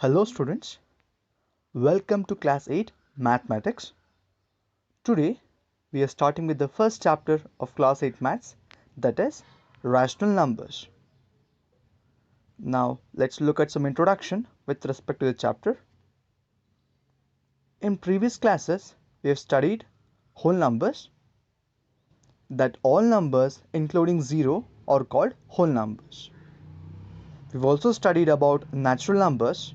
Hello students, welcome to Class 8 Mathematics. Today we are starting with the first chapter of Class 8 Maths, that is rational numbers. Now let's look at some introduction with respect to the chapter. In previous classes we have studied whole numbers, that all numbers including 0 are called whole numbers. We've also studied about natural numbers,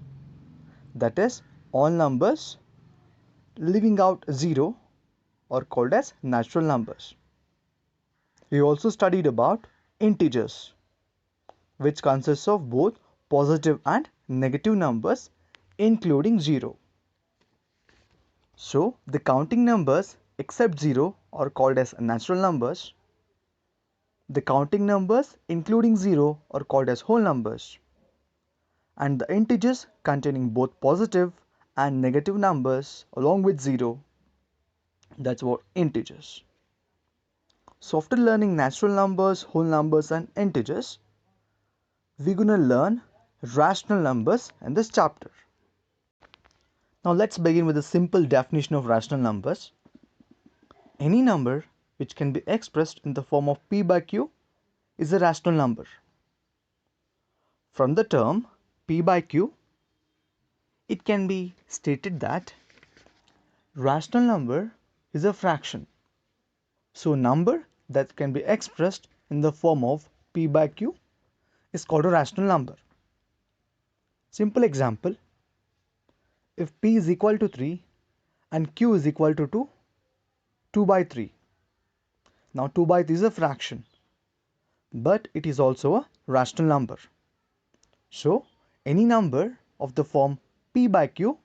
that is all numbers leaving out 0 are called as natural numbers. We also studied about integers, which consists of both positive and negative numbers including 0. So the counting numbers except 0 are called as natural numbers. The counting numbers including 0 are called as whole numbers. And the integers containing both positive and negative numbers along with 0, that's what integers. So after learning natural numbers, whole numbers and integers, we're gonna learn rational numbers in this chapter. Now let's begin with a simple definition of rational numbers. Any number which can be expressed in the form of p by q is a rational number. From the term p by q, it can be stated that rational number is a fraction. So a number that can be expressed in the form of p by q is called a rational number. Simple example, if p is equal to 3 and q is equal to 2, 2 by 3. Now 2 by 3 is a fraction, but it is also a rational number. So any number of the form p by q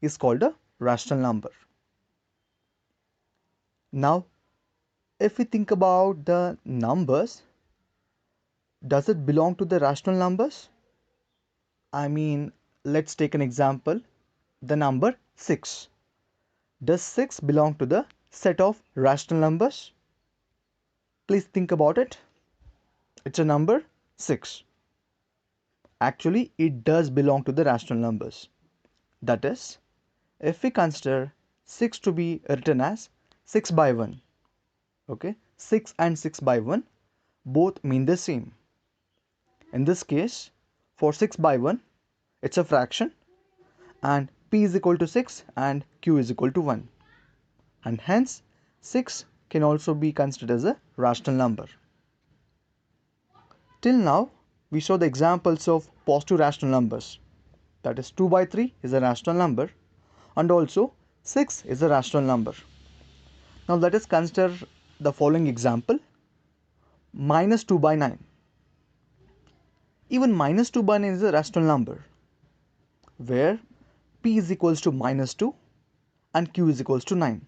is called a rational number. Now if we think about the numbers, does it belong to the rational numbers? I mean, let's take an example, the number 6. Does 6 belong to the set of rational numbers? Please think about it. It's a number 6. Actually, it does belong to the rational numbers. That is, if we consider 6 to be written as 6 by 1, okay, 6 and 6 by 1 both mean the same. In this case, for 6 by 1, it's a fraction, and p is equal to 6 and q is equal to 1. And hence, 6 can also be considered as a rational number. Till now, we saw the examples of positive rational numbers. That is 2 by 3 is a rational number, and also 6 is a rational number. Now let us consider the following example, minus 2 by 9. Even minus 2 by 9 is a rational number, where p is equals to minus 2 and q is equals to 9.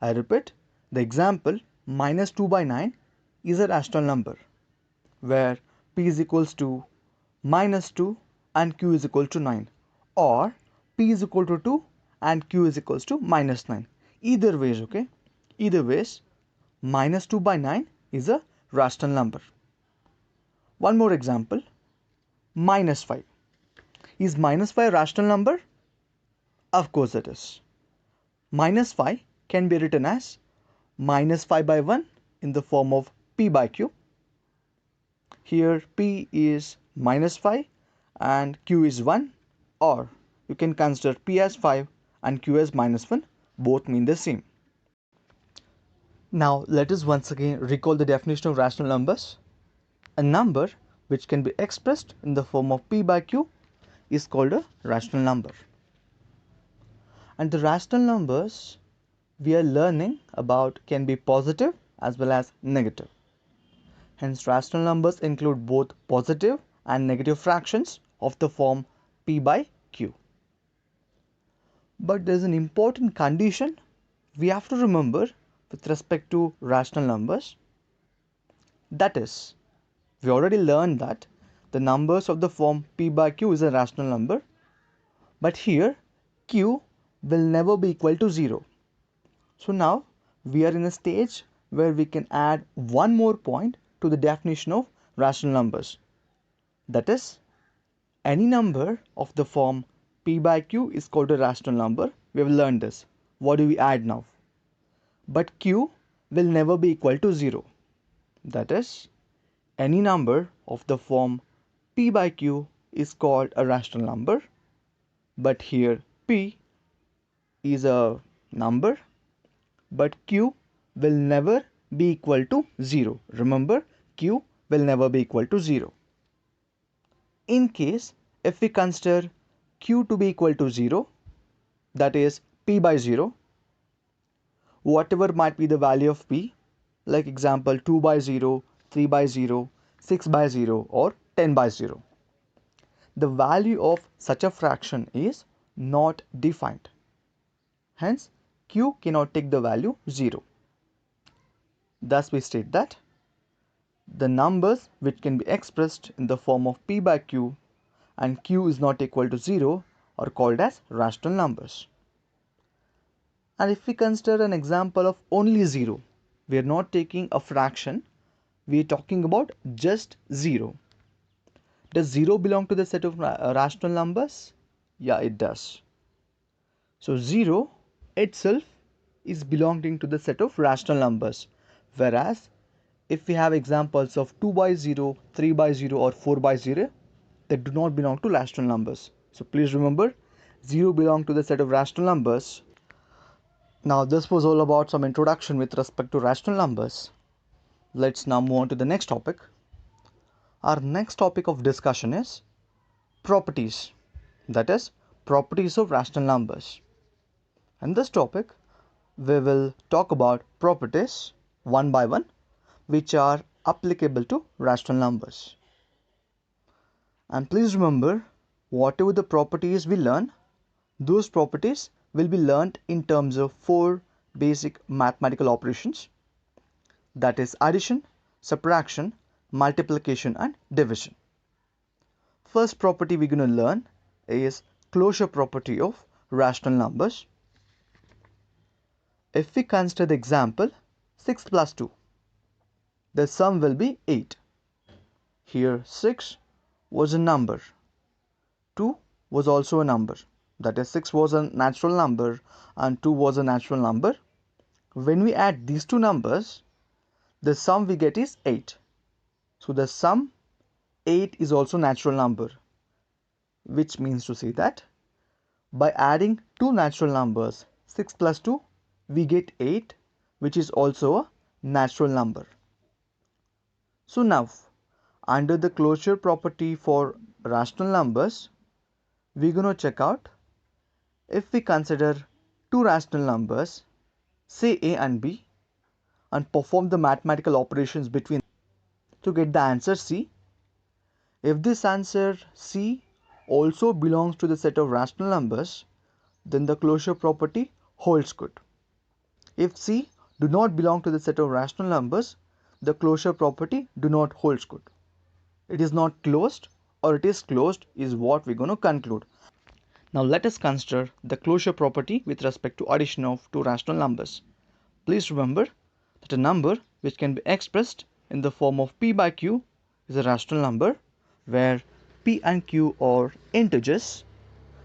I repeat, the example minus 2 by 9 is a rational number, where p is equals to minus 2 and q is equal to 9, or p is equal to 2 and q is equals to minus 9. Either ways, okay? Either ways, minus 2 by 9 is a rational number. One more example, minus 5. Is minus 5 a rational number? Of course it is. Minus 5 can be written as minus 5 by 1 in the form of p by q. Here p is minus 5 and q is 1, or you can consider p as 5 and q as minus 1, both mean the same. Now let us once again recall the definition of rational numbers. A number which can be expressed in the form of p by q is called a rational number. And the rational numbers we are learning about can be positive as well as negative. Hence, rational numbers include both positive and negative fractions of the form p by q. But there is an important condition we have to remember with respect to rational numbers. That is, we already learned that the numbers of the form p by q is a rational number, but here q will never be equal to 0. So now we are in a stage where we can add one more point to the definition of rational numbers. That is, any number of the form P by Q is called a rational number. We have learned this. What do we add now? But Q will never be equal to 0. That is, any number of the form P by Q is called a rational number. But here P is a number, but Q will never be equal to 0. Remember, Q will never be equal to 0. In case if we consider Q to be equal to 0, that is P by 0, whatever might be the value of P, like example 2 by 0, 3 by 0, 6 by 0 or 10 by 0, the value of such a fraction is not defined. Hence, Q cannot take the value 0. Thus, we state that the numbers which can be expressed in the form of P by Q and Q is not equal to 0 are called as rational numbers. And if we consider an example of only 0, we are not taking a fraction, we are talking about just 0. Does 0 belong to the set of rational numbers? Yeah, it does. So 0 itself is belonging to the set of rational numbers, whereas if we have examples of 2 by 0, 3 by 0 or 4 by 0, they do not belong to rational numbers. So please remember, 0 belongs to the set of rational numbers. Now this was all about some introduction with respect to rational numbers. Let's now move on to the next topic. Our next topic of discussion is properties, that is, properties of rational numbers. In this topic, we will talk about properties one by one which are applicable to rational numbers. And please remember, whatever the properties we learn, those properties will be learned in terms of 4 basic mathematical operations, that is addition, subtraction, multiplication and division. First property we're going to learn is closure property of rational numbers. If we consider the example 6 plus 2, the sum will be 8. Here 6 was a number, 2 was also a number, that is 6 was a natural number and 2 was a natural number. When we add these two numbers, the sum we get is 8. So the sum 8 is also natural number, which means to say that by adding two natural numbers 6 plus 2, we get 8, which is also a natural number. So now, under the closure property for rational numbers, we're going to check out if we consider two rational numbers, say A and B, and perform the mathematical operations between to get the answer C. If this answer C also belongs to the set of rational numbers, then the closure property holds good. If C do not belong to the set of rational numbers, the closure property do not hold good. It is not closed or it is closed is what we're going to conclude. Now let us consider the closure property with respect to addition of two rational numbers. Please remember that a number which can be expressed in the form of P by Q is a rational number where P and Q are integers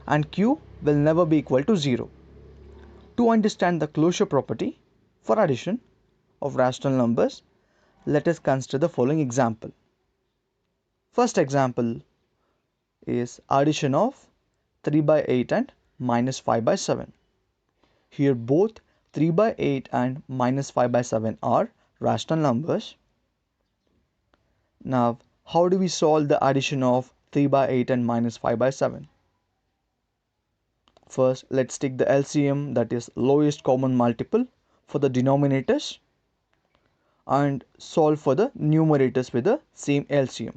and Q will never be equal to 0. To understand the closure property for addition of rational numbers, let us consider the following example. First example is addition of 3 by 8 and minus 5 by 7. Here both 3 by 8 and minus 5 by 7 are rational numbers. Now, how do we solve the addition of 3 by 8 and minus 5 by 7? First, let's take the LCM, that is lowest common multiple, for the denominators and solve for the numerators with the same LCM.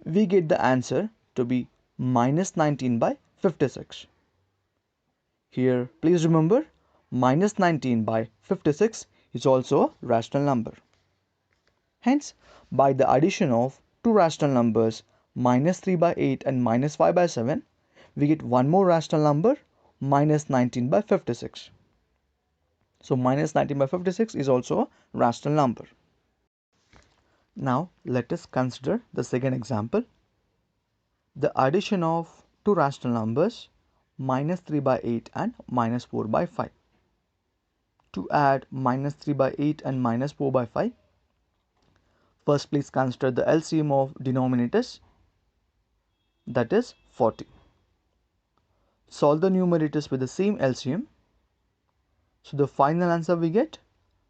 We get the answer to be minus 19 by 56. Here, please remember, minus 19 by 56 is also a rational number. Hence, by the addition of two rational numbers, minus 3 by 8 and minus 5 by 7, we get one more rational number, minus 19 by 56. So, minus 19 by 56 is also a rational number. Now, let us consider the second example. The addition of two rational numbers minus 3 by 8 and minus 4 by 5. To add minus 3 by 8 and minus 4 by 5, first please consider the LCM of denominators, that is 40. Solve the numerators with the same LCM. So the final answer we get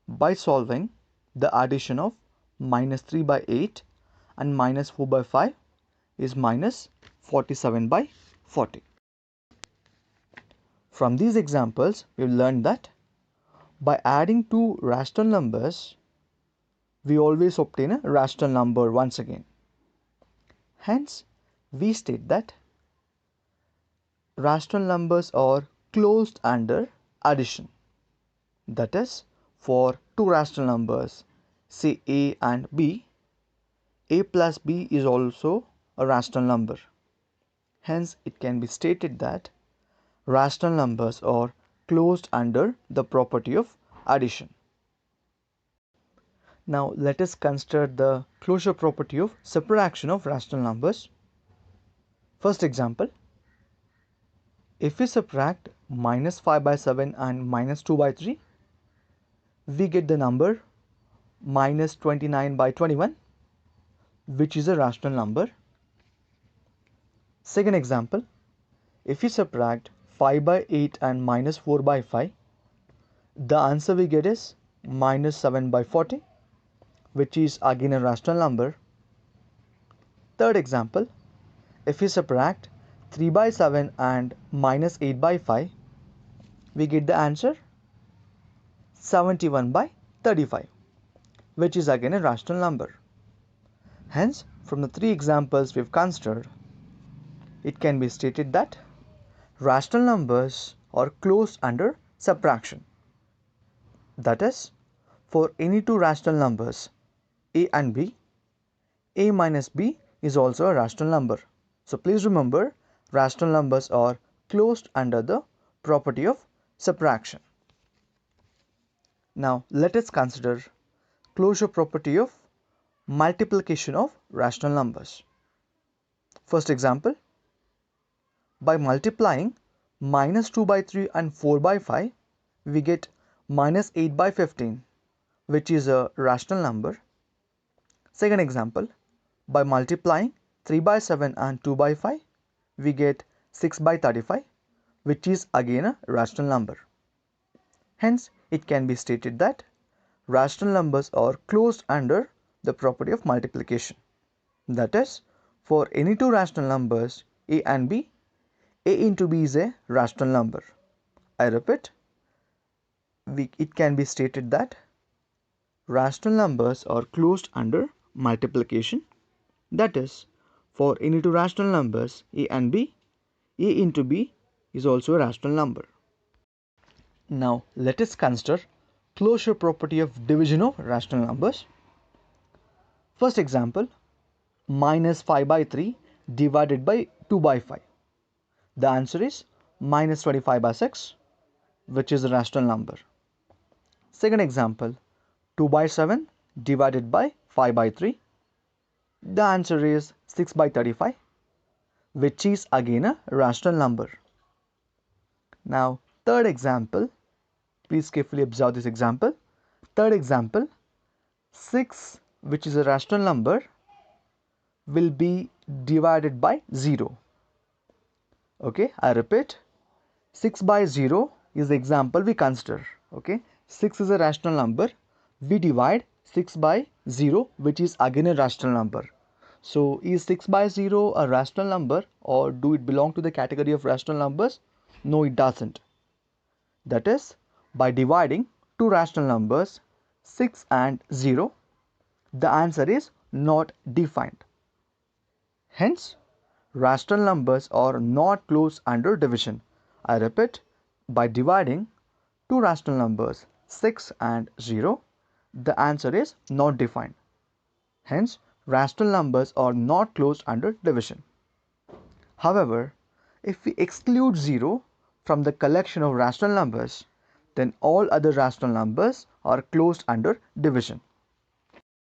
by solving the addition of minus 3 by 8 and minus 4 by 5 is minus 47 by 40. From these examples, we've learned that by adding two rational numbers, we always obtain a rational number once again. Hence, we state that rational numbers are closed under addition. That is, for two rational numbers, say A and B, A plus B is also a rational number. Hence, it can be stated that rational numbers are closed under the property of addition. Now, let us consider the closure property of subtraction of rational numbers. First example, if we subtract minus 5 by 7 and minus 2 by 3, we get the number minus 29 by 21, which is a rational number. Second example, if we subtract 5 by 8 and minus 4 by 5, the answer we get is minus 7 by 40, which is again a rational number. Third example, if we subtract 3 by 7 and minus 8 by 5, we get the answer 71 by 35, which is again a rational number. Hence, from the three examples we've considered, it can be stated that rational numbers are closed under subtraction. That is, for any two rational numbers, A and B, A minus B is also a rational number. So please remember, rational numbers are closed under the property of subtraction. Now let us consider closure property of multiplication of rational numbers. First example, by multiplying minus 2 by 3 and 4 by 5, we get minus 8 by 15, which is a rational number. Second example, by multiplying 3 by 7 and 2 by 5, we get 6 by 35, which is again a rational number. Hence, it can be stated that rational numbers are closed under the property of multiplication. That is, for any two rational numbers, A and B, A into B is a rational number. I repeat, it can be stated that rational numbers are closed under multiplication. That is, for any two rational numbers, A and B, A into B is also a rational number. Now, let us consider closure property of division of rational numbers. First example, minus 5 by 3 divided by 2 by 5. The answer is minus 25 by 6, which is a rational number. Second example, 2 by 7 divided by 5 by 3. The answer is 6 by 35, which is again a rational number. Now, third example, please carefully observe this example. Third example, 6, which is a rational number, will be divided by 0. Okay, I repeat, 6 by 0 is the example we consider. Okay, 6 is a rational number. We divide 6 by 0, which is again a rational number. So, is 6 by 0 a rational number, or do it belong to the category of rational numbers? No, it doesn't. That is, by dividing two rational numbers, 6 and 0, the answer is not defined. Hence, rational numbers are not closed under division. I repeat, by dividing two rational numbers 6 and 0, the answer is not defined. Hence, rational numbers are not closed under division. However, if we exclude 0 from the collection of rational numbers, then all other rational numbers are closed under division.